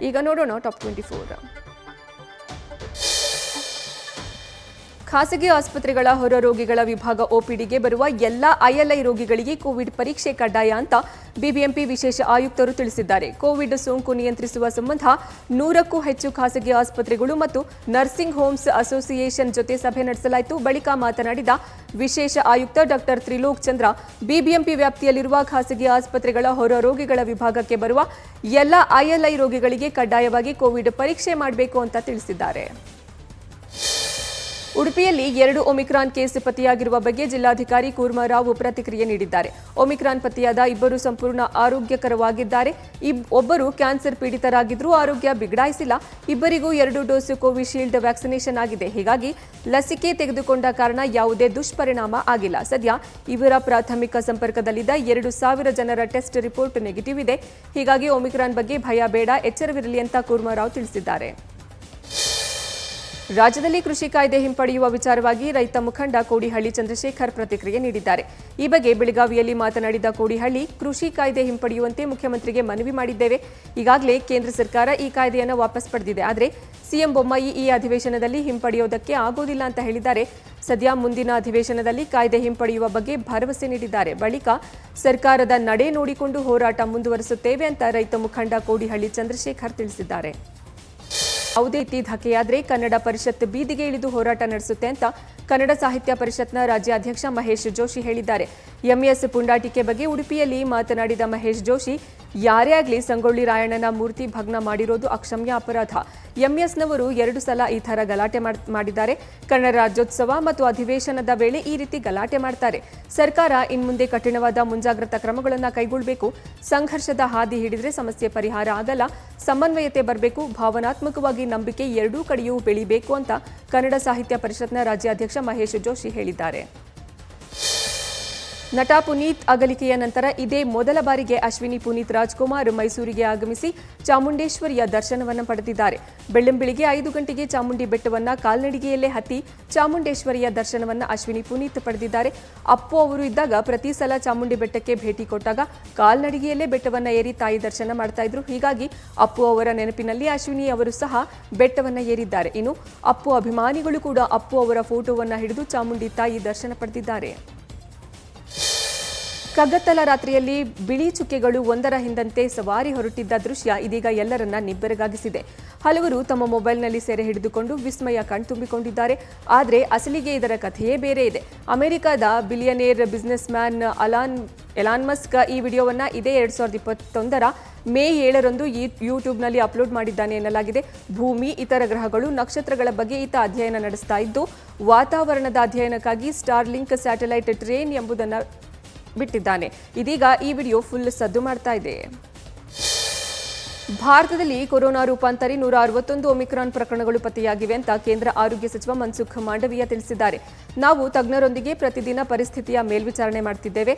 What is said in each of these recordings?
ಈಗ ನೋಡೋಣ ಟಾಪ್ 24. ಖಾಸಗಿ ಆಸ್ಪತ್ರೆಗಳ ಹೊರ ರೋಗಿಗಳ ವಿಭಾಗ ಒಪಿಡಿಗೆ ಬರುವ ಎಲ್ಲ ಐಎಲ್ಐ ರೋಗಿಗಳಿಗೆ ಕೋವಿಡ್ ಪರೀಕ್ಷೆ ಕಡ್ಡಾಯ ಅಂತ ಬಿಬಿಎಂಪಿ ವಿಶೇಷ ಆಯುಕ್ತರು ತಿಳಿಸಿದ್ದಾರೆ. ಕೋವಿಡ್ ಸೋಂಕು ನಿಯಂತ್ರಿಸುವ ಸಂಬಂಧ 100ಕ್ಕೂ ಹೆಚ್ಚು ಖಾಸಗಿ ಆಸ್ಪತ್ರೆಗಳು ಮತ್ತು ನರ್ಸಿಂಗ್ ಹೋಮ್ಸ್ ಅಸೋಸಿಯೇಷನ್ ಜೊತೆ ಸಭೆ ನಡೆಸಲಾಯಿತು. ಬಳಿಕ ಮಾತನಾಡಿದ ವಿಶೇಷ ಆಯುಕ್ತ ಡಾಕ್ಟರ್ ತ್ರಿಲೋಕ್ ಚಂದ್ರ, ಬಿಬಿಎಂಪಿ ವ್ಯಾಪ್ತಿಯಲ್ಲಿರುವ ಖಾಸಗಿ ಆಸ್ಪತ್ರೆಗಳ ಹೊರ ರೋಗಿಗಳ ವಿಭಾಗಕ್ಕೆ ಬರುವ ಎಲ್ಲ ಐಎಲ್ಐ ರೋಗಿಗಳಿಗೆ ಕಡ್ಡಾಯವಾಗಿ ಕೋವಿಡ್ ಪರೀಕ್ಷೆ ಮಾಡಬೇಕು ಅಂತ ತಿಳಿಸಿದ್ದಾರೆ. ಉಡುಪಿಯಲ್ಲಿ 2 ಒಮಿಕ್ರಾನ್ ಕೇಸ್ ಪತ್ತೆಯಾಗಿರುವ ಬಗ್ಗೆ ಜಿಲ್ಲಾಧಿಕಾರಿ ಕೂರ್ಮರಾವ್ ಪ್ರತಿಕ್ರಿಯೆ ನೀಡಿದ್ದಾರೆ. ಒಮಿಕ್ರಾನ್ ಪತ್ತೆಯಾದ ಇಬ್ಬರು ಸಂಪೂರ್ಣ ಆರೋಗ್ಯಕರವಾಗಿದ್ದಾರೆ. ಒಬ್ಬರು ಕ್ಯಾನ್ಸರ್ ಪೀಡಿತರಾಗಿದ್ದರೂ ಆರೋಗ್ಯ ಬಿಗಡಾಯಿಸಿಲ್ಲ. ಇಬ್ಬರಿಗೂ 2 ಡೋಸ್ ಕೋವಿಶೀಲ್ಡ್ ವ್ಯಾಕ್ಸಿನೇಷನ್ ಆಗಿದೆ. ಹೀಗಾಗಿ ಲಸಿಕೆ ತೆಗೆದುಕೊಂಡ ಕಾರಣ ಯಾವುದೇ ದುಷ್ಪರಿಣಾಮ ಆಗಿಲ್ಲ. ಸದ್ಯ ಇವರ ಪ್ರಾಥಮಿಕ ಸಂಪರ್ಕದಲ್ಲಿದ್ದ 2,000 ಜನರ ಟೆಸ್ಟ್ ರಿಪೋರ್ಟ್ ನೆಗೆಟಿವ್ ಇದೆ. ಹೀಗಾಗಿ ಒಮಿಕ್ರಾನ್ ಬಗ್ಗೆ ಭಯ ಬೇಡ, ಎಚ್ಚರವಿರಲಿ ಅಂತ ಕೂರ್ಮರಾವ್ ತಿಳಿಸಿದ್ದಾರೆ. ರಾಜ್ಯದಲ್ಲಿ ಕೃಷಿ ಕಾಯ್ದೆ ಹಿಂಪಡೆಯುವ ವಿಚಾರವಾಗಿ ರೈತ ಮುಖಂಡ ಕೋಡಿಹಳ್ಳಿ ಚಂದ್ರಶೇಖರ್ ಪ್ರತಿಕ್ರಿಯೆ ನೀಡಿದ್ದಾರೆ. ಈ ಬಗ್ಗೆ ಬೆಳಗಾವಿಯಲ್ಲಿ ಮಾತನಾಡಿದ ಕೋಡಿಹಳ್ಳಿ, ಕೃಷಿ ಕಾಯ್ದೆ ಹಿಂಪಡೆಯುವಂತೆ ಮುಖ್ಯಮಂತ್ರಿಗೆ ಮನವಿ ಮಾಡಿದ್ದೇವೆ. ಈಗಾಗಲೇ ಕೇಂದ್ರ ಸರ್ಕಾರ ಈ ಕಾಯ್ದೆಯನ್ನು ವಾಪಸ್ ಪಡೆದಿದೆ. ಆದರೆ ಸಿಎಂ ಬೊಮ್ಮಾಯಿ ಈ ಅಧಿವೇಶನದಲ್ಲಿ ಹಿಂಪಡೆಯೋದಕ್ಕೆ ಆಗೋದಿಲ್ಲ ಅಂತ ಹೇಳಿದ್ದಾರೆ. ಸದ್ಯ ಮುಂದಿನ ಅಧಿವೇಶನದಲ್ಲಿ ಕಾಯ್ದೆ ಹಿಂಪಡೆಯುವ ಬಗ್ಗೆ ಭರವಸೆ ನೀಡಿದ್ದಾರೆ. ಬಳಿಕ ಸರ್ಕಾರದ ನಡೆ ನೋಡಿಕೊಂಡು ಹೋರಾಟ ಮುಂದುವರಿಸುತ್ತೇವೆ ಅಂತ ರೈತ ಮುಖಂಡ ಕೋಡಿಹಳ್ಳಿ ಚಂದ್ರಶೇಖರ್ ತಿಳಿಸಿದ್ದಾರೆ. ಯಾವುದೇ ರೀತಿ ಧಕ್ಕೆಯಾದರೆ ಕನ್ನಡ ಪರಿಷತ್ ಬೀದಿಗೆ ಇಳಿದು ಹೋರಾಟ ನಡೆಸುತ್ತೆ ಅಂತ ಕನ್ನಡ ಸಾಹಿತ್ಯ ಪರಿಷತ್ನ ರಾಜ್ಯಾಧ್ಯಕ್ಷ ಮಹೇಶ್ ಜೋಶಿ ಹೇಳಿದ್ದಾರೆ. ಎಂಎಸ್ ಪುಂಡಾಟಿಕೆ ಬಗ್ಗೆ ಉಡುಪಿಯಲ್ಲಿ ಮಾತನಾಡಿದ ಮಹೇಶ್ ಜೋಶಿ, ಯಾರೇ ಆಗಲಿ ಸಂಗೊಳ್ಳಿ ರಾಯಣ್ಣನ ಮೂರ್ತಿ ಭಗ್ನ ಮಾಡಿರೋದು ಅಕ್ಷಮ್ಯ ಅಪರಾಧ. ಎಂಎಸ್ನವರು 2 ಸಲ ಈ ಥರ ಗಲಾಟೆ ಮಾಡಿದ್ದಾರೆ. ಕನ್ನಡ ರಾಜ್ಯೋತ್ಸವ ಮತ್ತು ಅಧಿವೇಶನದ ವೇಳೆ ಈ ರೀತಿ ಗಲಾಟೆ ಮಾಡ್ತಾರೆ. ಸರ್ಕಾರ ಇನ್ಮುಂದೆ ಕಠಿಣವಾದ ಮುಂಜಾಗ್ರತಾ ಕ್ರಮಗಳನ್ನು ಕೈಗೊಳ್ಳಬೇಕು. ಸಂಘರ್ಷದ ಹಾದಿ ಹಿಡಿದ್ರೆ ಸಮಸ್ಯೆ ಪರಿಹಾರ ಆಗಲ್ಲ. ಸಮನ್ವಯತೆ ಬರಬೇಕು. ಭಾವನಾತ್ಮಕವಾಗಿ ನಂಬಿಕೆ ಎರಡೂ ಕಡೆಯೂ ಬೆಳಿಬೇಕು ಅಂತ ಕನ್ನಡ ಸಾಹಿತ್ಯ ಪರಿಷತ್ನ ರಾಜ್ಯಾಧ್ಯಕ್ಷ ಮಹೇಶ್ ಜೋಶಿ ಹೇಳಿದ್ದಾರೆ. ನಟ ಪುನೀತ್ ಅಗಲಿಕೆಯ ನಂತರ ಇದೇ ಮೊದಲ ಬಾರಿಗೆ ಅಶ್ವಿನಿ ಪುನೀತ್ ರಾಜ್ಕುಮಾರ್ ಮೈಸೂರಿಗೆ ಆಗಮಿಸಿ ಚಾಮುಂಡೇಶ್ವರಿಯ ದರ್ಶನವನ್ನು ಪಡೆದಿದ್ದಾರೆ. ಬೆಳ್ಳಂಬೆಳಿಗ್ಗೆ 5 ಗಂಟೆಗೆ ಚಾಮುಂಡಿ ಬೆಟ್ಟವನ್ನು ಕಾಲ್ನಡಿಗೆಯಲ್ಲೇ ಹತ್ತಿ ಚಾಮುಂಡೇಶ್ವರಿಯ ದರ್ಶನವನ್ನು ಅಶ್ವಿನಿ ಪುನೀತ್ ಪಡೆದಿದ್ದಾರೆ. ಅಪ್ಪು ಅವರು ಇದ್ದಾಗ ಪ್ರತಿ ಸಲ ಚಾಮುಂಡಿ ಬೆಟ್ಟಕ್ಕೆ ಭೇಟಿ ಕೊಟ್ಟಾಗ ಕಾಲ್ನಡಿಗೆಯಲ್ಲೇ ಬೆಟ್ಟವನ್ನು ಏರಿ ತಾಯಿ ದರ್ಶನ ಮಾಡ್ತಾ ಇದ್ರು. ಹೀಗಾಗಿ ಅಪ್ಪು ಅವರ ನೆನಪಿನಲ್ಲಿ ಅಶ್ವಿನಿ ಅವರು ಸಹ ಬೆಟ್ಟವನ್ನು ಏರಿದ್ದಾರೆ. ಇನ್ನು ಅಪ್ಪು ಅಭಿಮಾನಿಗಳು ಕೂಡ ಅಪ್ಪು ಅವರ ಫೋಟೋವನ್ನು ಹಿಡಿದು ಚಾಮುಂಡಿ ತಾಯಿ ದರ್ಶನ ಪಡೆದಿದ್ದಾರೆ. ಕಗ್ಗತ್ತಲ ರಾತ್ರಿಯಲ್ಲಿ ಬಿಳಿ ಚುಕ್ಕೆಗಳು ಒಂದರ ಹಿಂದಂತೆ ಸವಾರಿ ಹೊರಟಿದ್ದ ದೃಶ್ಯ ಇದೀಗ ಎಲ್ಲರನ್ನ ನಿಬ್ಬೆರಗಾಗಿಸಿದೆ. ಹಲವರು ತಮ್ಮ ಮೊಬೈಲ್ನಲ್ಲಿ ಸೆರೆ ಹಿಡಿದುಕೊಂಡು ವಿಸ್ಮಯ ಕಣ್ತುಂಬಿಕೊಂಡಿದ್ದಾರೆ. ಆದರೆ ಅಸಲಿಗೆ ಇದರ ಕಥೆಯೇ ಬೇರೆ ಇದೆ. ಅಮೆರಿಕದ billionaire business man Elon Musk ಈ ವಿಡಿಯೋವನ್ನು ಇದೇ 2021 ಮೇ 7ರಂದು ಯೂಟ್ಯೂಬ್ನಲ್ಲಿ ಅಪ್ಲೋಡ್ ಮಾಡಿದ್ದಾನೆ ಎನ್ನಲಾಗಿದೆ. ಭೂಮಿ, ಇತರ ಗ್ರಹಗಳು, ನಕ್ಷತ್ರಗಳ ಬಗ್ಗೆ ಈತ ಅಧ್ಯಯನ ನಡೆಸ್ತಾ ಇದ್ದು ವಾತಾವರಣದ ಅಧ್ಯಯನಕ್ಕಾಗಿ ಸ್ಟಾರ್ಲಿಂಕ್ ಸ್ಯಾಟಲೈಟ್ ಟ್ರೇನ್ ಎಂಬುದನ್ನು ಬಿಟ್ಟಿದ್ದಾನೆ. ಇದೀಗ ಈ ವಿಡಿಯೋ ಫುಲ್ ಸದ್ದು ಮಾಡ್ತಾ ಇದೆ. ಭಾರತದಲ್ಲಿ ಕೊರೋನಾ ರೂಪಾಂತರಿ 161 ಒಮಿಕ್ರಾನ್ ಪ್ರಕರಣಗಳು ಪತ್ತೆಯಾಗಿವೆ ಅಂತ ಕೇಂದ್ರ ಆರೋಗ್ಯ ಸಚಿವ ಮನ್ಸುಖ್ ಮಾಂಡವೀಯ ತಿಳಿಸಿದ್ದಾರೆ. ನಾವು ತಜ್ಞರೊಂದಿಗೆ ಪ್ರತಿದಿನ ಪರಿಸ್ಥಿತಿಯ ಮೇಲ್ವಿಚಾರಣೆ ಮಾಡುತ್ತಿದ್ದೇವೆ.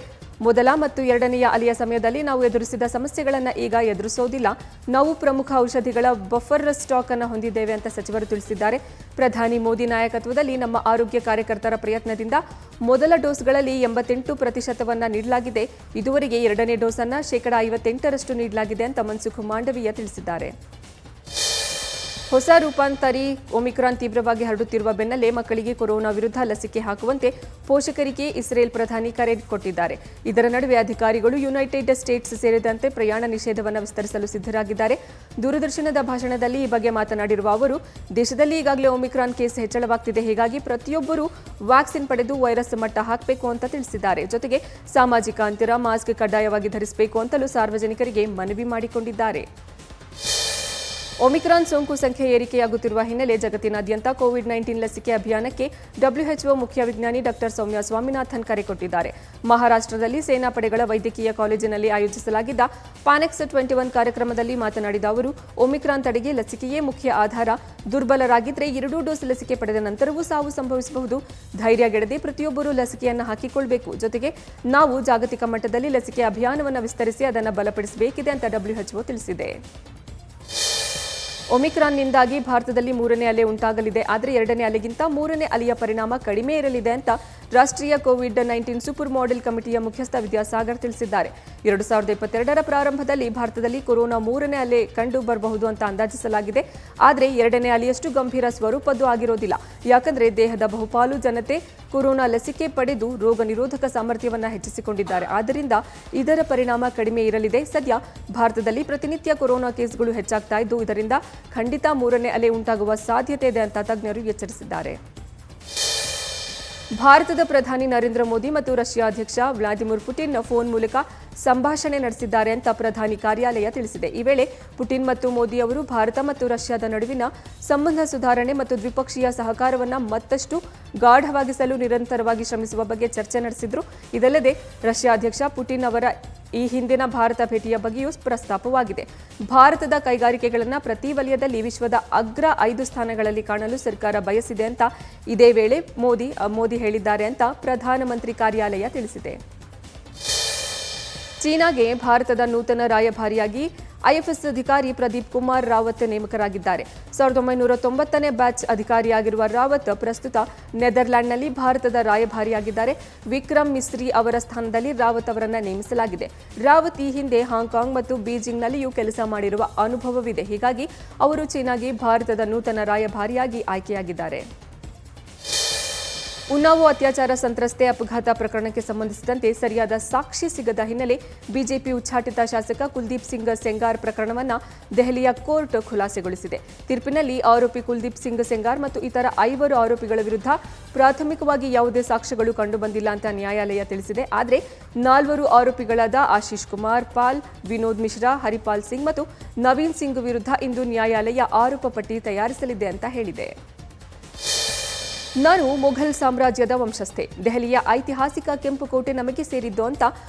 ಮೊದಲ ಮತ್ತು 2ನೆಯ ಅಲೆಯ ಸಮಯದಲ್ಲಿ ನಾವು ಎದುರಿಸಿದ ಸಮಸ್ಯೆಗಳನ್ನು ಈಗ ಎದುರಿಸೋದಿಲ್ಲ. ನಾವು ಪ್ರಮುಖ ಔಷಧಿಗಳ ಬಫರ್ ಸ್ಟಾಕ್ ಅನ್ನು ಹೊಂದಿದ್ದೇವೆ ಅಂತ ಸಚಿವರು ತಿಳಿಸಿದ್ದಾರೆ. ಪ್ರಧಾನಿ ಮೋದಿ ನಾಯಕತ್ವದಲ್ಲಿ ನಮ್ಮ ಆರೋಗ್ಯ ಕಾರ್ಯಕರ್ತರ ಪ್ರಯತ್ನದಿಂದ ಮೊದಲ ಡೋಸ್ಗಳಲ್ಲಿ 88% ನೀಡಲಾಗಿದೆ. ಇದುವರೆಗೆ 2ನೇ ಡೋಸ್ ಅನ್ನು 58% ನೀಡಲಾಗಿದೆ ಅಂತ ಮನ್ಸುಖ್ ಮಾಂಡವೀಯ ತಿಳಿಸಿದ್ದಾರೆ. ಹೊಸ ರೂಪಾಂತರಿ ಒಮಿಕ್ರಾನ್ ತೀವ್ರವಾಗಿ ಹರಡುತ್ತಿರುವ ಬೆನ್ನಲ್ಲೇ ಮಕ್ಕಳಿಗೆ ಕೊರೋನಾ ವಿರುದ್ಧ ಲಸಿಕೆ ಹಾಕುವಂತೆ ಪೋಷಕರಿಗೆ ಇಸ್ರೇಲ್ ಪ್ರಧಾನಿ ಕರೆ ಕೊಟ್ಟಿದ್ದಾರೆ. ಇದರ ನಡುವೆ ಅಧಿಕಾರಿಗಳು ಯುನೈಟೆಡ್ ಸ್ಟೇಟ್ಸ್ ಸೇರಿದಂತೆ ಪ್ರಯಾಣ ನಿಷೇಧವನ್ನು ವಿಸ್ತರಿಸಲು ಸಿದ್ಧರಾಗಿದ್ದಾರೆ. ದೂರದರ್ಶನದ ಭಾಷಣದಲ್ಲಿ ಈ ಬಗ್ಗೆ ಮಾತನಾಡಿರುವ ಅವರು, ದೇಶದಲ್ಲಿ ಈಗಾಗಲೇ ಒಮಿಕ್ರಾನ್ ಕೇಸ್ ಹೆಚ್ಚಳವಾಗ್ತಿದೆ. ಹೀಗಾಗಿ ಪ್ರತಿಯೊಬ್ಬರೂ ವ್ಯಾಕ್ಸಿನ್ ಪಡೆದು ವೈರಸ್ ಮಟ್ಟ ಹಾಕಬೇಕು ಅಂತ ತಿಳಿಸಿದ್ದಾರೆ. ಜೊತೆಗೆ ಸಾಮಾಜಿಕ ಅಂತರ, ಮಾಸ್ಕ್ ಕಡ್ಡಾಯವಾಗಿ ಧರಿಸಬೇಕು ಅಂತಲೂ ಸಾರ್ವಜನಿಕರಿಗೆ ಮನವಿ ಮಾಡಿಕೊಂಡಿದ್ದಾರೆ. ಒಮಿಕ್ರಾನ್ ಸೋಂಕು ಸಂಖ್ಯೆ ಏರಿಕೆಯಾಗುತ್ತಿರುವ ಹಿನ್ನೆಲೆ ಜಗತ್ತಿನಾದ್ಯಂತ ಕೋವಿಡ್-19 ಲಸಿಕೆ ಅಭಿಯಾನಕ್ಕೆ ಡಬ್ಲ್ಯೂಎಚ್ಒ ಮುಖ್ಯ ವಿಜ್ಞಾನಿ ಡಾಕ್ಟರ್ ಸೌಮ್ಯ ಸ್ವಾಮಿನಾಥನ್ ಕರೆ ಕೊಟ್ಟಿದ್ದಾರೆ. ಮಹಾರಾಷ್ಟ್ರದಲ್ಲಿ ಸೇನಾಪಡೆಗಳ ವೈದ್ಯಕೀಯ ಕಾಲೇಜಿನಲ್ಲಿ ಆಯೋಜಿಸಲಾಗಿದ್ದ ಪಾನೆಕ್ಸ್ 21 ಕಾರ್ಯಕ್ರಮದಲ್ಲಿ ಮಾತನಾಡಿದ ಅವರು, ಒಮಿಕ್ರಾನ್ ತಡೆಗೆ ಲಸಿಕೆಯೇ ಮುಖ್ಯ ಆಧಾರ. ದುರ್ಬಲರಾಗಿದ್ದರೆ 2 ಡೋಸ್ ಲಸಿಕೆ ಪಡೆದ ನಂತರವೂ ಸಾವು ಸಂಭವಿಸಬಹುದು. ಧೈರ್ಯಗೆಡದೆ ಪ್ರತಿಯೊಬ್ಬರೂ ಲಸಿಕೆಯನ್ನು ಹಾಕಿಕೊಳ್ಳಬೇಕು. ಜೊತೆಗೆ ನಾವು ಜಾಗತಿಕ ಮಟ್ಟದಲ್ಲಿ ಲಸಿಕೆ ಅಭಿಯಾನವನ್ನು ವಿಸ್ತರಿಸಿ ಅದನ್ನು ಬಲಪಡಿಸಬೇಕಿದೆ ಅಂತ ಡಬ್ಲ್ಯೂಎಚ್ಒ ತಿಳಿಸಿದೆ. ಒಮಿಕ್ರಾನ್ನಿಂದಾಗಿ ಭಾರತದಲ್ಲಿ 3ನೇ ಅಲೆ ಉಂಟಾಗಲಿದೆ. ಆದರೆ 2ನೇ ಅಲೆಗಿಂತ 3ನೇ ಅಲೆಯ ಪರಿಣಾಮ ಕಡಿಮೆ ಇರಲಿದೆ ಅಂತ ರಾಷ್ಟ್ರೀಯ ಕೋವಿಡ್-19 ಸೂಪರ್ ಮಾಡೆಲ್ ಕಮಿಟಿಯ ಮುಖ್ಯಸ್ಥ ವಿದ್ಯಾಸಾಗರ್ ತಿಳಿಸಿದ್ದಾರೆ. 2022ರ ಪ್ರಾರಂಭದಲ್ಲಿ ಭಾರತದಲ್ಲಿ ಕೊರೋನಾ 3ನೇ ಅಲೆ ಕಂಡು ಬರಬಹುದು ಅಂತ ಅಂದಾಜಿಸಲಾಗಿದೆ. ಆದರೆ 2ನೇ ಅಲೆಯಷ್ಟು ಗಂಭೀರ ಸ್ವರೂಪದ್ದು ಆಗಿರೋದಿಲ್ಲ. ಯಾಕಂದ್ರೆ ದೇಹದ ಬಹುಪಾಲು ಜನತೆ ಕೊರೋನಾ ಲಸಿಕೆ ಪಡೆದು ರೋಗ ನಿರೋಧಕ ಸಾಮರ್ಥ್ಯವನ್ನು ಹೆಚ್ಚಿಸಿಕೊಂಡಿದ್ದಾರೆ. ಆದ್ದರಿಂದ ಇದರ ಪರಿಣಾಮ ಕಡಿಮೆ ಇರಲಿದೆ. ಸದ್ಯ ಭಾರತದಲ್ಲಿ ಪ್ರತಿನಿತ್ಯ ಕೊರೋನಾ ಕೇಸ್ಗಳು ಹೆಚ್ಚಾಗ್ತಾ ಇದ್ದು, ಇದರಿಂದ ಖಂಡಿತ 3ನೇ ಅಲೆ ಉಂಟಾಗುವ ಸಾಧ್ಯತೆ ಇದೆ ಅಂತ ತಜ್ಞರು ಎಚ್ಚರಿಸಿದ್ದಾರೆ. ಭಾರತದ ಪ್ರಧಾನಿ ನರೇಂದ್ರ ಮೋದಿ ಮತ್ತು ರಷ್ಯಾ ಅಧ್ಯಕ್ಷ ವ್ಲಾದಿಮಿರ್ ಪುಟಿನ್ ಫೋನ್ ಮೂಲಕ ಸಂಭಾಷಣೆ ನಡೆಸಿದ್ದಾರೆ ಅಂತ ಪ್ರಧಾನಿ ಕಾರ್ಯಾಲಯ ತಿಳಿಸಿದೆ. ಈ ವೇಳೆ ಪುಟಿನ್ ಮತ್ತು ಮೋದಿ ಅವರು ಭಾರತ ಮತ್ತು ರಷ್ಯಾದ ನಡುವಿನ ಸಂಬಂಧ ಸುಧಾರಣೆ ಮತ್ತು ದ್ವಿಪಕ್ಷೀಯ ಸಹಕಾರವನ್ನು ಮತ್ತಷ್ಟು ಗಾಢವಾಗಿಸಲು ನಿರಂತರವಾಗಿ ಶ್ರಮಿಸುವ ಬಗ್ಗೆ ಚರ್ಚೆ ನಡೆಸಿದ್ರು. ಇದಲ್ಲದೆ ರಷ್ಯಾ ಅಧ್ಯಕ್ಷ ಪುಟಿನ್ ಅವರ ಈ ಹಿಂದಿನ ಭಾರತ ಭೇಟಿಯ ಬಗ್ಗೆಯೂ ಪ್ರಸ್ತಾಪವಾಗಿದೆ. ಭಾರತದ ಕೈಗಾರಿಕೆಗಳನ್ನು ಪ್ರತಿ ವಲಯದಲ್ಲಿ ವಿಶ್ವದ ಅಗ್ರ 5 ಸ್ಥಾನಗಳಲ್ಲಿ ಕಾಣಲು ಸರ್ಕಾರ ಬಯಸಿದೆ ಅಂತ ಇದೇ ವೇಳೆ ಮೋದಿ ಹೇಳಿದ್ದಾರೆ ಅಂತ ಪ್ರಧಾನಮಂತ್ರಿ ಕಾರ್ಯಾಲಯ ತಿಳಿಸಿದೆ. ಚೀನಾಗೆ ಭಾರತದ ನೂತನ ರಾಯಭಾರಿಯಾಗಿ ಐಎಫ್ಎಸ್ ಅಧಿಕಾರಿ ಪ್ರದೀಪ್ ಕುಮಾರ್ ರಾವತ್ ನೇಮಕರಾಗಿದ್ದಾರೆ. 1990ನೇ ಬ್ಯಾಚ್ ಅಧಿಕಾರಿಯಾಗಿರುವ ರಾವತ್ ಪ್ರಸ್ತುತ ನೆದರ್ಲ್ಯಾಂಡ್ನಲ್ಲಿ ಭಾರತದ ರಾಯಭಾರಿಯಾಗಿದ್ದಾರೆ. ವಿಕ್ರಮ್ ಮಿಸ್ರಿ ಅವರ ಸ್ಥಾನದಲ್ಲಿ ರಾವತ್ ಅವರನ್ನು ನೇಮಿಸಲಾಗಿದೆ. ರಾವತ್ ಈ ಹಿಂದೆ ಹಾಂಗ್ಕಾಂಗ್ ಮತ್ತು ಬೀಜಿಂಗ್ನಲ್ಲಿಯೂ ಕೆಲಸ ಮಾಡಿರುವ ಅನುಭವವಿದೆ. ಹೀಗಾಗಿ ಅವರು ಚೀನಾಗೆ ಭಾರತದ ನೂತನ ರಾಯಭಾರಿಯಾಗಿ ಆಯ್ಕೆಯಾಗಿದ್ದಾರೆ. ಉನ್ನಾವೋ ಅತ್ಯಾಚಾರ ಸಂತ್ರಸ್ತೆ ಅಪಘಾತ ಪ್ರಕರಣಕ್ಕೆ ಸಂಬಂಧಿಸಿದಂತೆ ಸರಿಯಾದ ಸಾಕ್ಷಿ ಸಿಗದ ಹಿನ್ನೆಲೆ ಬಿಜೆಪಿ ಉಚ್ಚಾಟಿತ ಶಾಸಕ ಕುಲ್ದೀಪ್ ಸಿಂಗ್ ಸೆಂಗಾರ್ ಪ್ರಕರಣವನ್ನು ದೆಹಲಿಯ ಕೋರ್ಟ್ ಖುಲಾಸೆಗೊಳಿಸಿದೆ. ತೀರ್ಪಿನಲ್ಲಿ ಆರೋಪಿ ಕುಲ್ದೀಪ್ ಸಿಂಗ್ ಸೆಂಗಾರ್ ಮತ್ತು ಇತರ 5 ಆರೋಪಿಗಳ ವಿರುದ್ಧ ಪ್ರಾಥಮಿಕವಾಗಿ ಯಾವುದೇ ಸಾಕ್ಷ್ಯಗಳು ಕಂಡುಬಂದಿಲ್ಲ ಅಂತ ನ್ಯಾಯಾಲಯ ತಿಳಿಸಿದೆ. ಆದರೆ 4 ಆರೋಪಿಗಳಾದ ಆಶೀಶ್ ಕುಮಾರ್ ಪಾಲ್, ವಿನೋದ್ ಮಿಶ್ರಾ, ಹರಿಪಾಲ್ ಸಿಂಗ್ ಮತ್ತು ನವೀನ್ ಸಿಂಗ್ ವಿರುದ್ಧ ಇಂದು ನ್ಯಾಯಾಲಯ ಆರೋಪ ಪಟ್ಟಿ ತಯಾರಿಸಲಿದೆ ಅಂತ ಹೇಳಿದೆ. ನಾನು ಮೊಘಲ್ ಸಾಮ್ರಾಜ್ಯದ ವಂಶಸ್ಥೆ. ದೆಹಲಿಯ ಐತಿಹಾಸಿಕ ಕೆಂಪುಕೋಟೆ ನಮಗೆ ಸೇರಿದ್ದು ಅಂತ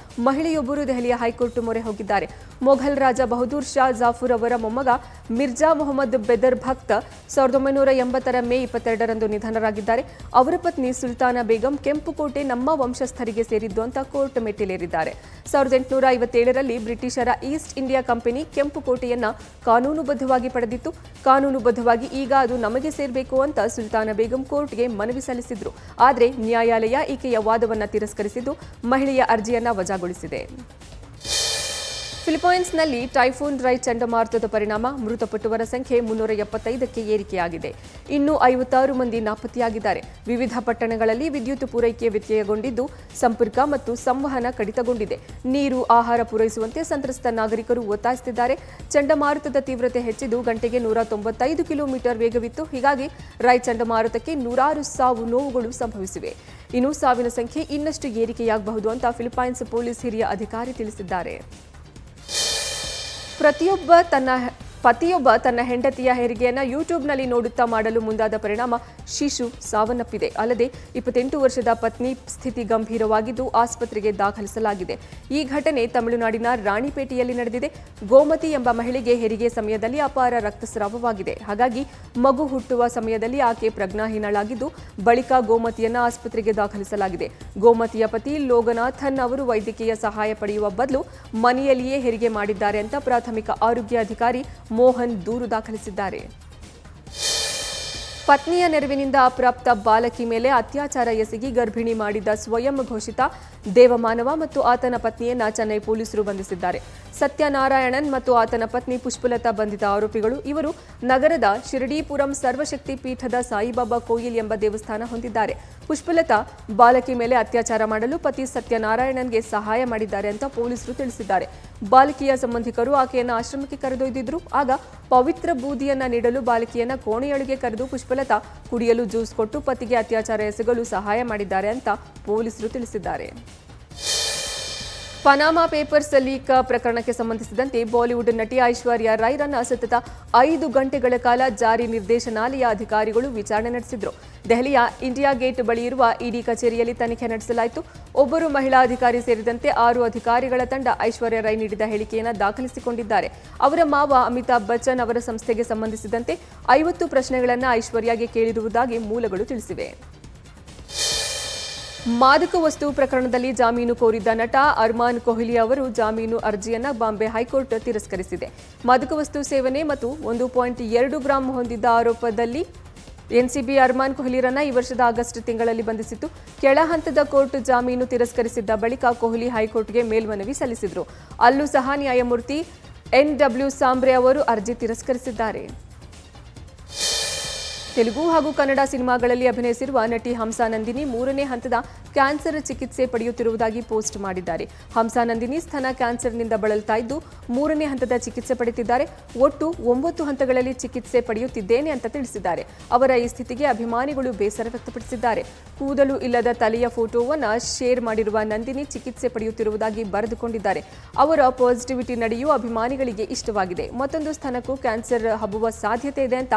ಮಹಿಳೆಯೊಬ್ಬರು ದೆಹಲಿಯ ಹೈಕೋರ್ಟ್ ಮೊರೆ ಹೋಗಿದ್ದಾರೆ. ಮೊಘಲ್ ರಾಜ ಬಹದ್ದೂರ್ ಶಾ ಜಾಫರ್ ಅವರ ಮೊಮ್ಮಗ ಮಿರ್ಜಾ ಮೊಹಮ್ಮದ್ ಬೆದರ್ ಭಕ್ತ್ 1980ರ ಮೇ 22ರಂದು ನಿಧನರಾಗಿದ್ದಾರೆ. ಅವರ ಪತ್ನಿ ಸುಲ್ತಾನಾ ಬೇಗಂ ಕೆಂಪುಕೋಟೆ ನಮ್ಮ ವಂಶಸ್ಥರಿಗೆ ಸೇರಿದ್ದು ಅಂತ ಕೋರ್ಟ್ ಮೆಟ್ಟಿಲೇರಿದ್ದಾರೆ. 1857ರಲ್ಲಿ ಬ್ರಿಟಿಷರ ಈಸ್ಟ್ ಇಂಡಿಯಾ ಕಂಪನಿ ಕೆಂಪುಕೋಟೆಯನ್ನ ಕಾನೂನುಬದ್ಧವಾಗಿ ಪಡೆದಿತ್ತು. ಕಾನೂನುಬದ್ಧವಾಗಿ ಈಗ ಅದು ನಮಗೆ ಸೇರಬೇಕು ಅಂತ ಸುಲ್ತಾನಾ ಬೇಗಂ ಕೋರ್ಟ್ಗೆ ಮನವಿ ಸಲ್ಲಿಸಿದ್ರು. ಆದರೆ ನ್ಯಾಯಾಲಯ ಈಕೆಯ ವಾದವನ್ನು ತಿರಸ್ಕರಿಸಿದ್ದು ಮಹಿಳೆಯ ಅರ್ಜಿಯನ್ನ ವಜಾಗೊಳಿಸಿದೆ. ಫಿಲಿಪೈನ್ಸ್ನಲ್ಲಿ ಟೈಫೂನ್ ರೈ ಚಂಡಮಾರುತದ ಪರಿಣಾಮ ಮೃತಪಟ್ಟವರ ಸಂಖ್ಯೆ 375ಕ್ಕೆ ಏರಿಕೆಯಾಗಿದೆ. ಇನ್ನೂ 56 ಮಂದಿ ನಾಪತ್ತೆಯಾಗಿದ್ದಾರೆ. ವಿವಿಧ ಪಟ್ಟಣಗಳಲ್ಲಿ ವಿದ್ಯುತ್ ಪೂರೈಕೆ ವ್ಯತ್ಯಯಗೊಂಡಿದ್ದು ಸಂಪರ್ಕ ಮತ್ತು ಸಂವಹನ ಕಡಿತಗೊಂಡಿದೆ. ನೀರು, ಆಹಾರ ಪೂರೈಸುವಂತೆ ಸಂತ್ರಸ್ತ ನಾಗರಿಕರು ಒತ್ತಾಯಿಸುತ್ತಿದ್ದಾರೆ. ಚಂಡಮಾರುತದ ತೀವ್ರತೆ ಹೆಚ್ಚಿದ್ದು ಗಂಟೆಗೆ 195 ಕಿಲೋಮೀಟರ್ ವೇಗವಿತ್ತು. ಹೀಗಾಗಿ ರೈ ಚಂಡಮಾರುತಕ್ಕೆ 100 ಸಾವು ನೋವುಗಳು ಸಂಭವಿಸಿವೆ. ಇನ್ನು ಸಾವಿನ ಸಂಖ್ಯೆ ಇನ್ನಷ್ಟು ಏರಿಕೆಯಾಗಬಹುದು ಅಂತ ಫಿಲಿಪೈನ್ಸ್ ಪೊಲೀಸ್ ಹಿರಿಯ ಅಧಿಕಾರಿ ತಿಳಿಸಿದ್ದಾರೆ. ಪತಿಯೊಬ್ಬ ತನ್ನ ಹೆಂಡತಿಯ ಹೆರಿಗೆಯನ್ನು ಯೂಟ್ಯೂಬ್ನಲ್ಲಿ ನೋಡುತ್ತಾ ಮಾಡಲು ಮುಂದಾದ ಪರಿಣಾಮ ಶಿಶು ಸಾವನ್ನಪ್ಪಿದೆ. ಅಲ್ಲದೆ 28 ವರ್ಷದ ಪತ್ನಿ ಸ್ಥಿತಿ ಗಂಭೀರವಾಗಿದ್ದು ಆಸ್ಪತ್ರೆಗೆ ದಾಖಲಿಸಲಾಗಿದೆ. ಈ ಘಟನೆ ತಮಿಳುನಾಡಿನ ರಾಣಿಪೇಟೆಯಲ್ಲಿ ನಡೆದಿದೆ. ಗೋಮತಿ ಎಂಬ ಮಹಿಳೆಗೆ ಹೆರಿಗೆ ಸಮಯದಲ್ಲಿ ಅಪಾರ ರಕ್ತಸ್ರಾವವಾಗಿದೆ. ಹಾಗಾಗಿ ಮಗು ಹುಟ್ಟುವ ಸಮಯದಲ್ಲಿ ಆಕೆ ಪ್ರಜ್ಞಾಹೀನಳಾಗಿದ್ದು ಬಳಿಕ ಗೋಮತಿಯನ್ನ ಆಸ್ಪತ್ರೆಗೆ ದಾಖಲಿಸಲಾಗಿದೆ. ಗೋಮತಿಯ ಪತಿ ಲೋಗನಾಥನ್ ಅವರು ವೈದ್ಯಕೀಯ ಸಹಾಯ ಪಡೆಯುವ ಬದಲು ಮನೆಯಲ್ಲಿಯೇ ಹೆರಿಗೆ ಮಾಡಿದ್ದಾರೆ ಅಂತ ಪ್ರಾಥಮಿಕ ಆರೋಗ್ಯ ಅಧಿಕಾರಿ ಮೋಹನ್ ದೂರು ದಾಖಲಿಸಿದ್ದಾರೆ. ಪತ್ನಿಯ ನೆರವಿನಿಂದ ಅಪ್ರಾಪ್ತ ಬಾಲಕಿ ಮೇಲೆ ಅತ್ಯಾಚಾರ ಎಸಗಿ ಗರ್ಭಿಣಿ ಮಾಡಿದ ಸ್ವಯಂ ಘೋಷಿತ ದೇವಮಾನವ ಮತ್ತು ಆತನ ಪತ್ನಿಯನ್ನ ಚೆನ್ನೈ ಪೊಲೀಸರು ಬಂಧಿಸಿದ್ದಾರೆ. ಸತ್ಯನಾರಾಯಣನ್ ಮತ್ತು ಆತನ ಪತ್ನಿ ಪುಷ್ಪಲತಾ ಬಂಧಿತ ಆರೋಪಿಗಳು. ಇವರು ನಗರದ ಶಿರಡೀಪುರಂ ಸರ್ವಶಕ್ತಿ ಪೀಠದ ಸಾಯಿಬಾಬಾ ಕೋಯಿಲ್ ಎಂಬ ದೇವಸ್ಥಾನ ಹೊಂದಿದ್ದಾರೆ. ಪುಷ್ಪಲತಾ ಬಾಲಕಿ ಮೇಲೆ ಅತ್ಯಾಚಾರ ಮಾಡಲು ಪತಿ ಸತ್ಯನಾರಾಯಣನ್ಗೆ ಸಹಾಯ ಮಾಡಿದ್ದಾರೆ ಅಂತ ಪೊಲೀಸರು ತಿಳಿಸಿದ್ದಾರೆ. ಬಾಲಕಿಯ ಸಂಬಂಧಿಕರು ಆಕೆಯನ್ನು ಆಶ್ರಮಕ್ಕೆ ಕರೆದೊಯ್ದಿದ್ರು. ಆಗ ಪವಿತ್ರ ಬೂದಿಯನ್ನ ನೀಡಲು ಬಾಲಕಿಯನ್ನ ಕೋಣೆಯೊಳಗೆ ಕರೆದು ಪುಷ್ಪಲತಾ ಕುಡಿಯಲು ಜ್ಯೂಸ್ ಕೊಟ್ಟು ಪತಿಗೆ ಅತ್ಯಾಚಾರ ಎಸಗಲು ಸಹಾಯ ಮಾಡಿದ್ದಾರೆ ಅಂತ ಪೊಲೀಸರು ತಿಳಿಸಿದ್ದಾರೆ. ಪನಾಮಾ ಪೇಪರ್ಸ್ ಲೀಕ್ ಪ್ರಕರಣಕ್ಕೆ ಸಂಬಂಧಿಸಿದಂತೆ ಬಾಲಿವುಡ್ ನಟಿ ಐಶ್ವರ್ಯ ರೈರನ್ನ ಸತತ 5 ಗಂಟೆಗಳ ಕಾಲ ಜಾರಿ ನಿರ್ದೇಶನಾಲಯ ಅಧಿಕಾರಿಗಳು ವಿಚಾರಣೆ ನಡೆಸಿದ್ರು. ದೆಹಲಿಯ ಇಂಡಿಯಾ ಗೇಟ್ ಬಳಿ ಇರುವ ಇಡಿ ಕಚೇರಿಯಲ್ಲಿ ತನಿಖೆ ನಡೆಸಲಾಯಿತು. ಒಬ್ಬರು ಮಹಿಳಾ ಅಧಿಕಾರಿ ಸೇರಿದಂತೆ 6 ಅಧಿಕಾರಿಗಳ ತಂಡ ಐಶ್ವರ್ಯ ರೈ ನೀಡಿದ ಹೇಳಿಕೆಯನ್ನು ದಾಖಲಿಸಿಕೊಂಡಿದ್ದಾರೆ. ಅವರ ಮಾವ ಅಮಿತಾಬ್ ಬಚ್ಚನ್ ಅವರ ಸಂಸ್ಥೆಗೆ ಸಂಬಂಧಿಸಿದಂತೆ 50 ಪ್ರಶ್ನೆಗಳನ್ನು ಐಶ್ವರ್ಯಗೆ ಕೇಳಿರುವುದಾಗಿ ಮೂಲಗಳು ತಿಳಿಸಿವೆ. ಮಾದಕ ವಸ್ತು ಪ್ರಕರಣದಲ್ಲಿ ಜಾಮೀನು ಕೋರಿದ್ದ ನಟ ಅರ್ಮಾನ್ ಕೊಹ್ಲಿ ಅವರು ಜಾಮೀನು ಅರ್ಜಿಯನ್ನು ಬಾಂಬೆ ಹೈಕೋರ್ಟ್ ತಿರಸ್ಕರಿಸಿದೆ. ಮಾದಕ ವಸ್ತು ಸೇವನೆ ಮತ್ತು 1.2 ಗ್ರಾಂ ಹೊಂದಿದ್ದ ಆರೋಪದಲ್ಲಿ ಎನ್ಸಿಬಿ ಅರ್ಮಾನ್ ಕೊಹ್ಲಿರನ್ನ ಈ ವರ್ಷದ ಆಗಸ್ಟ್ ತಿಂಗಳಲ್ಲಿ ಬಂಧಿಸಿತ್ತು. ಕೆಳ ಹಂತದ ಕೋರ್ಟ್ ಜಾಮೀನು ತಿರಸ್ಕರಿಸಿದ್ದ ಬಳಿಕ ಕೊಹ್ಲಿ ಹೈಕೋರ್ಟ್ಗೆ ಮೇಲ್ಮನವಿ ಸಲ್ಲಿಸಿದ್ರು. ಅಲ್ಲೂ ಸಹ ನ್ಯಾಯಮೂರ್ತಿ NW ಸಾಂಬ್ರೆ ಅವರು ಅರ್ಜಿ ತಿರಸ್ಕರಿಸಿದ್ದಾರೆ. ತೆಲುಗು ಹಾಗೂ ಕನ್ನಡ ಸಿನಿಮಾಗಳಲ್ಲಿ ಅಭಿನಯಿಸಿರುವ ನಟಿ ಹಂಸಾ ನಂದಿನಿ 3ನೇ ಹಂತದ ಕ್ಯಾನ್ಸರ್ ಚಿಕಿತ್ಸೆ ಪಡೆಯುತ್ತಿರುವುದಾಗಿ ಪೋಸ್ಟ್ ಮಾಡಿದ್ದಾರೆ. ಹಂಸಾ ನಂದಿನಿ ಸ್ತನ ಕ್ಯಾನ್ಸರ್ನಿಂದ ಬಳಲ್ತಾ ಇದ್ದು 3ನೇ ಹಂತದ ಚಿಕಿತ್ಸೆ ಪಡೆಯುತ್ತಿದ್ದಾರೆ. ಒಟ್ಟು 9 ಹಂತಗಳಲ್ಲಿ ಚಿಕಿತ್ಸೆ ಪಡೆಯುತ್ತಿದ್ದೇನೆ ಅಂತ ತಿಳಿಸಿದ್ದಾರೆ. ಅವರ ಈ ಸ್ಥಿತಿಗೆ ಅಭಿಮಾನಿಗಳು ಬೇಸರ ವ್ಯಕ್ತಪಡಿಸಿದ್ದಾರೆ. ಕೂದಲು ಇಲ್ಲದ ತಲೆಯ ಫೋಟೋವನ್ನು ಶೇರ್ ಮಾಡಿರುವ ನಂದಿನಿ ಚಿಕಿತ್ಸೆ ಪಡೆಯುತ್ತಿರುವುದಾಗಿ ಬರೆದುಕೊಂಡಿದ್ದಾರೆ. ಅವರ ಪಾಸಿಟಿವಿಟಿ ನಡೆಯೂ ಅಭಿಮಾನಿಗಳಿಗೆ ಇಷ್ಟವಾಗಿದೆ. ಮತ್ತೊಂದು ಸ್ತನಕ್ಕೂ ಕ್ಯಾನ್ಸರ್ ಹಬ್ಬುವ ಸಾಧ್ಯತೆ ಇದೆ ಅಂತ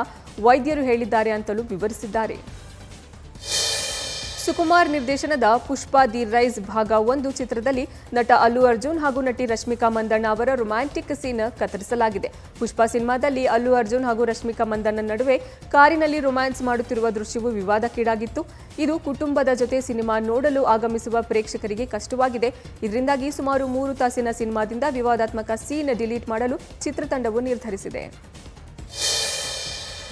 ವೈದ್ಯರು ಹೇಳಿದ್ದಾರೆ ಅಂತಲೂ ವಿವರಿಸಿದ್ದಾರೆ. ಸುಕುಮಾರ್ ನಿರ್ದೇಶನದ ಪುಷ್ಪ ದಿ ರೈಸ್ ಭಾಗ 1 ಚಿತ್ರದಲ್ಲಿ ನಟ ಅಲ್ಲು ಅರ್ಜುನ್ ಹಾಗೂ ನಟಿ ರಶ್ಮಿಕಾ ಮಂದಣ್ಣ ಅವರ ರೊಮ್ಯಾಂಟಿಕ್ ಸೀನ್ ಕತ್ತರಿಸಲಾಗಿದೆ. ಪುಷ್ಪ ಸಿನಿಮಾದಲ್ಲಿ ಅಲ್ಲು ಅರ್ಜುನ್ ಹಾಗೂ ರಶ್ಮಿಕಾ ಮಂದಣ್ಣ ನಡುವೆ ಕಾರಿನಲ್ಲಿ ರೊಮ್ಯಾನ್ಸ್ ಮಾಡುತ್ತಿರುವ ದೃಶ್ಯವು ವಿವಾದಕ್ಕೀಡಾಗಿತ್ತು. ಇದು ಕುಟುಂಬದ ಜೊತೆ ಸಿನಿಮಾ ನೋಡಲು ಆಗಮಿಸುವ ಪ್ರೇಕ್ಷಕರಿಗೆ ಕಷ್ಟವಾಗಿದೆ. ಇದರಿಂದಾಗಿ ಸುಮಾರು 3 ತಾಸಿನ ಸಿನಿಮಾದಿಂದ ವಿವಾದಾತ್ಮಕ ಸೀನ್ ಡಿಲೀಟ್ ಮಾಡಲು ಚಿತ್ರತಂಡವು ನಿರ್ಧರಿಸಿದೆ.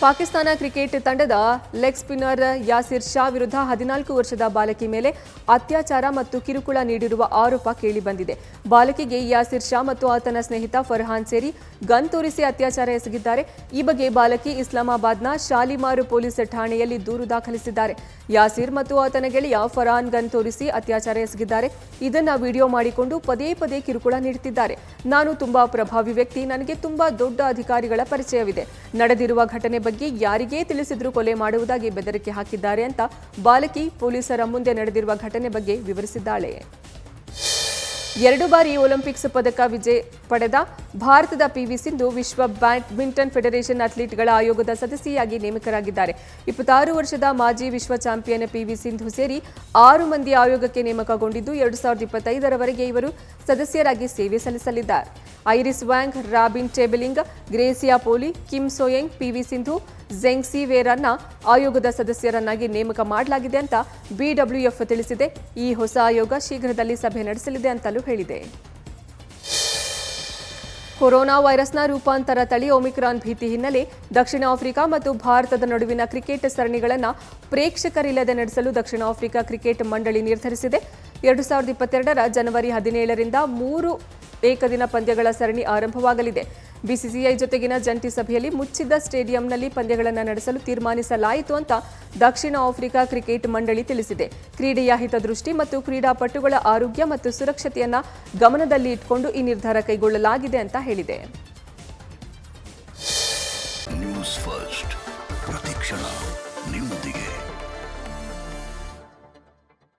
ಪಾಕಿಸ್ತಾನ ಕ್ರಿಕೆಟ್ ತಂಡದ ಲೆಗ್ ಸ್ಪಿನ್ನರ್ ಯಾಸಿರ್ ಶಾ ವಿರುದ್ಧ 14 ವರ್ಷದ ಬಾಲಕಿ ಮೇಲೆ ಅತ್ಯಾಚಾರ ಮತ್ತು ಕಿರುಕುಳ ನೀಡಿರುವ ಆರೋಪ ಕೇಳಿಬಂದಿದೆ. ಬಾಲಕಿಗೆ ಯಾಸಿರ್ ಶಾ ಮತ್ತು ಆತನ ಸ್ನೇಹಿತ ಫರ್ಹಾನ್ ಸೇರಿ ಗನ್ ತೋರಿಸಿ ಅತ್ಯಾಚಾರ ಎಸಗಿದ್ದಾರೆ. ಈ ಬಗ್ಗೆ ಬಾಲಕಿ ಇಸ್ಲಾಮಾಬಾದ್ನ ಶಾಲಿಮಾರ್ ಪೊಲೀಸ್ ಠಾಣೆಯಲ್ಲಿ ದೂರು ದಾಖಲಿಸಿದ್ದಾರೆ. ಯಾಸಿರ್ ಮತ್ತು ಆತನ ಗೆಳೆಯ ಫರ್ಹಾನ್ ಗನ್ ತೋರಿಸಿ ಅತ್ಯಾಚಾರ ಎಸಗಿದ್ದಾರೆ. ಇದನ್ನ ವಿಡಿಯೋ ಮಾಡಿಕೊಂಡು ಪದೇ ಪದೇ ಕಿರುಕುಳ ನೀಡುತ್ತಿದ್ದಾರೆ. ನಾನು ತುಂಬಾ ಪ್ರಭಾವಿ ವ್ಯಕ್ತಿ, ನನಗೆ ತುಂಬಾ ದೊಡ್ಡ ಅಧಿಕಾರಿಗಳ ಪರಿಚಯವಿದೆ. ನಡೆದಿರುವ ಘಟನೆ ಬಗ್ಗೆ ಯಾರಿಗೇ ತಿಳಿಸಿದ್ರೂ ಕೊಲೆ ಮಾಡುವುದಾಗಿ ಬೆದರಿಕೆ ಹಾಕಿದ್ದಾರೆ ಅಂತ ಬಾಲಕಿ ಪೊಲೀಸರ ಮುಂದೆ ನಡೆದಿರುವ ಘಟನೆ ಬಗ್ಗೆ ವಿವರಿಸಿದ್ದಾಳೆ. 2 ಬಾರಿ ಒಲಿಂಪಿಕ್ಸ್ ಪದಕ ವಿಜಯ ಪಡೆದ ಭಾರತದ PV ಸಿಂಧು ವಿಶ್ವ ಬ್ಯಾಡ್ಮಿಂಟನ್ ಫೆಡರೇಷನ್ ಅಥ್ಲೀಟ್ಗಳ ಆಯೋಗದ ಸದಸ್ಯೆಯಾಗಿ ನೇಮಕರಾಗಿದ್ದಾರೆ. 26 ವರ್ಷದ ಮಾಜಿ ವಿಶ್ವ ಚಾಂಪಿಯನ್ PV ಸಿಂಧು ಸೇರಿ 6 ಮಂದಿ ಆಯೋಗಕ್ಕೆ ನೇಮಕಗೊಂಡಿದ್ದು 2025ರವರೆಗೆ ಇವರು ಸದಸ್ಯರಾಗಿ ಸೇವೆ ಸಲ್ಲಿಸಲಿದ್ದಾರೆ. Iris Wang, Robin Tabeling, Gracia Polii, Kim Soyeong, PV Sindhu, Zheng Si ವೇರನ್ನ ಆಯೋಗದ ಸದಸ್ಯರನ್ನಾಗಿ ನೇಮಕ ಮಾಡಲಾಗಿದೆ ಅಂತ BWF ತಿಳಿಸಿದೆ. ಈ ಹೊಸ ಆಯೋಗ ಶೀಘ್ರದಲ್ಲಿ ಸಭೆ ನಡೆಸಲಿದೆ ಅಂತಲೂ ಹೇಳಿದೆ. ಕೊರೋನಾ ವೈರಸ್ನ ರೂಪಾಂತರ ತಳಿ ಒಮಿಕ್ರಾನ್ ಭೀತಿ ಹಿನ್ನೆಲೆ ದಕ್ಷಿಣ ಆಫ್ರಿಕಾ ಮತ್ತು ಭಾರತದ ನಡುವಿನ ಕ್ರಿಕೆಟ್ ಸರಣಿಗಳನ್ನು ಪ್ರೇಕ್ಷಕರಿಲ್ಲದೆ ನಡೆಸಲು ದಕ್ಷಿಣ ಆಫ್ರಿಕಾ ಕ್ರಿಕೆಟ್ ಮಂಡಳಿ ನಿರ್ಧರಿಸಿದೆ. 2022ರ ಜನವರಿ 17ರಿಂದ 3 ಏಕದಿನ ಪಂದ್ಯಗಳ ಸರಣಿ ಆರಂಭವಾಗಲಿದೆ. BCCI ಜೊತೆಗಿನ ಜಂಟಿ ಸಭೆಯಲ್ಲಿ ಮುಚ್ಚಿದ್ದ ಸ್ಟೇಡಿಯಂನಲ್ಲಿ ಪಂದ್ಯಗಳನ್ನು ನಡೆಸಲು ತೀರ್ಮಾನಿಸಲಾಯಿತು ಅಂತ ದಕ್ಷಿಣ ಆಫ್ರಿಕಾ ಕ್ರಿಕೆಟ್ ಮಂಡಳಿ ತಿಳಿಸಿದೆ. ಕ್ರೀಡೆಯ ಹಿತದೃಷ್ಟಿ ಮತ್ತು ಕ್ರೀಡಾಪಟುಗಳ ಆರೋಗ್ಯ ಮತ್ತು ಸುರಕ್ಷತೆಯನ್ನ ಗಮನದಲ್ಲಿ ಇಟ್ಟುಕೊಂಡು ಈ ನಿರ್ಧಾರ ಕೈಗೊಳ್ಳಲಾಗಿದೆ ಅಂತ ಹೇಳಿದೆ. ನ್ಯೂಸ್ ಫಸ್ಟ್ ಪ್ರತಿಕ್ಷಣ ನಿಮ್ಮೊಂದಿಗೆ.